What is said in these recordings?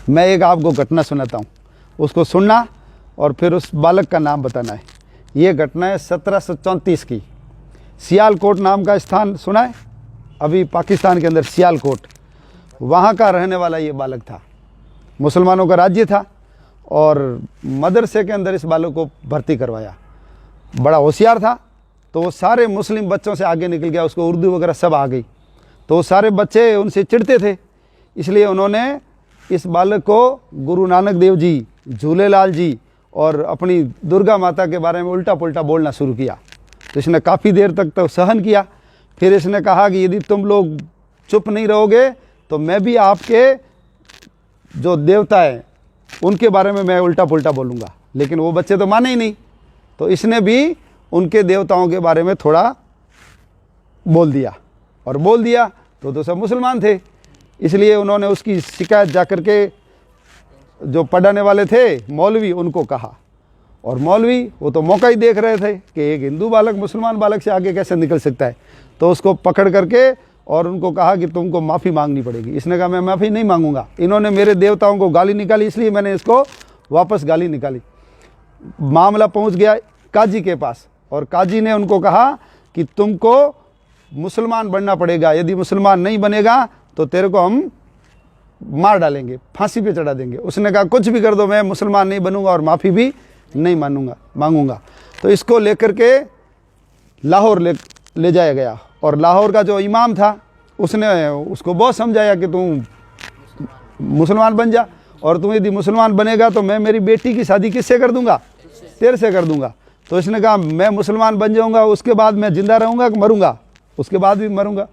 मैं एक आपको घटना सुनाता हूँ, उसको सुनना और फिर उस बालक का नाम बताना है। ये घटना है 1734 की। सियालकोट नाम का स्थान सुना है? अभी पाकिस्तान के अंदर सियालकोट, वहाँ का रहने वाला ये बालक था। मुसलमानों का राज्य था और मदरसे के अंदर इस बालक को भर्ती करवाया। बड़ा होशियार था, तो वो सारे मुस्लिम बच्चों से आगे निकल गया, उसको उर्दू वगैरह सब आ गई। तो वो सारे बच्चे उनसे चिढ़ते थे, इसलिए उन्होंने इस बालक को गुरु नानक देव जी, झूलेलाल जी और अपनी दुर्गा माता के बारे में उल्टा पुल्टा बोलना शुरू किया। तो इसने काफ़ी देर तक तो सहन किया। फिर इसने कहा कि यदि तुम लोग चुप नहीं रहोगे तो मैं भी आपके जो देवता है उनके बारे में मैं उल्टा पुल्टा बोलूँगा। लेकिन वो बच्चे तो माने ही नहीं, तो इसने भी उनके देवताओं के बारे में थोड़ा बोल दिया। और बोल दिया तो सब मुसलमान थे, इसलिए उन्होंने उसकी शिकायत जाकर के जो पढ़ाने वाले थे मौलवी, उनको कहा। और मौलवी वो तो मौका ही देख रहे थे कि एक हिंदू बालक मुसलमान बालक से आगे कैसे निकल सकता है। तो उसको पकड़ करके और उनको कहा कि तुमको माफ़ी मांगनी पड़ेगी। इसने कहा मैं माफ़ी नहीं मांगूंगा, इन्होंने मेरे देवताओं को गाली निकाली इसलिए मैंने इसको वापस गाली निकाली। मामला पहुंच गया काजी के पास और काजी ने उनको कहा कि तुमको मुसलमान बनना पड़ेगा, यदि मुसलमान नहीं बनेगा तो तेरे को हम मार डालेंगे, फांसी पे चढ़ा देंगे। उसने कहा कुछ भी कर दो, मैं मुसलमान नहीं बनूंगा और माफ़ी भी नहीं मांगूंगा। तो इसको लेकर के लाहौर ले जाया गया और लाहौर का जो इमाम था उसने उसको बहुत समझाया कि तुम मुसलमान बन जा, और तुम यदि मुसलमान बनेगा तो मैं मेरी बेटी की शादी किससे कर दूंगा? तेरे से कर दूंगा। तो इसने कहा मैं मुसलमान बन जाऊंगा, उसके बाद मैं जिंदा रहूंगा कि मरूंगा? उसके बाद भी मरूंगा,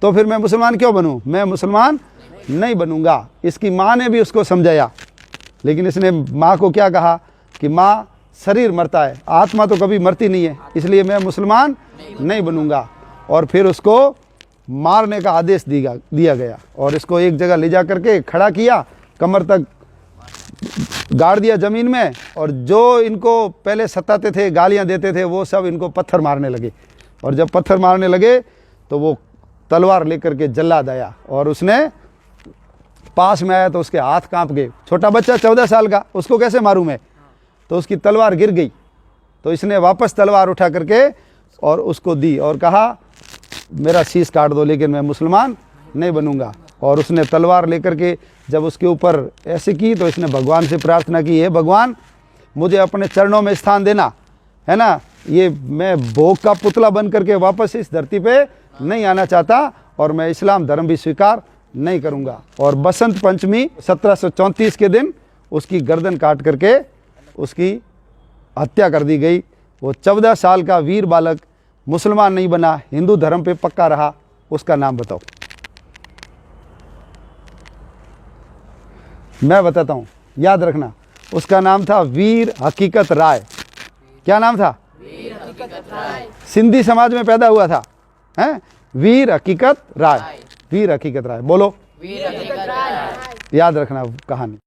तो फिर मैं मुसलमान क्यों बनूं? मैं मुसलमान नहीं बनूंगा। इसकी माँ ने भी उसको समझाया, लेकिन इसने माँ को क्या कहा कि माँ शरीर मरता है, आत्मा तो कभी मरती नहीं है, इसलिए मैं मुसलमान नहीं बनूंगा। और फिर उसको मारने का आदेश दिया गया और इसको एक जगह ले जा करके खड़ा किया, कमर तक गाड़ दिया ज़मीन में, और जो इनको पहले सताते थे, गालियां देते थे, वो सब इनको पत्थर मारने लगे। और जब पत्थर मारने लगे तो वो तलवार लेकर के जल्लाद आया और उसने पास में आया तो उसके हाथ कांप गए। छोटा बच्चा 14 साल का, उसको कैसे मारूं मैं? तो उसकी तलवार गिर गई। तो इसने वापस तलवार उठा करके और उसको दी और कहा मेरा शीश काट दो, लेकिन मैं मुसलमान नहीं बनूंगा। और उसने तलवार लेकर के जब उसके ऊपर ऐसे की तो इसने भगवान से प्रार्थना की, हे भगवान मुझे अपने चरणों में स्थान देना, है ना, ये मैं भोग का पुतला बन करके वापस इस धरती पे नहीं आना चाहता और मैं इस्लाम धर्म भी स्वीकार नहीं करूंगा। और बसंत पंचमी 1734 के दिन उसकी गर्दन काट करके उसकी हत्या कर दी गई। वो 14 साल का वीर बालक मुसलमान नहीं बना, हिंदू धर्म पे पक्का रहा। उसका नाम बताओ। मैं बताता हूँ, याद रखना। उसका नाम था वीर हकीकत राय। क्या नाम था? वीर हकीकत राय। सिंधी समाज में पैदा हुआ था, हैं? वीर हकीकत राय, वीर हकीकत राय। बोलो, वीर हकीकत राय। याद रखना कहानी।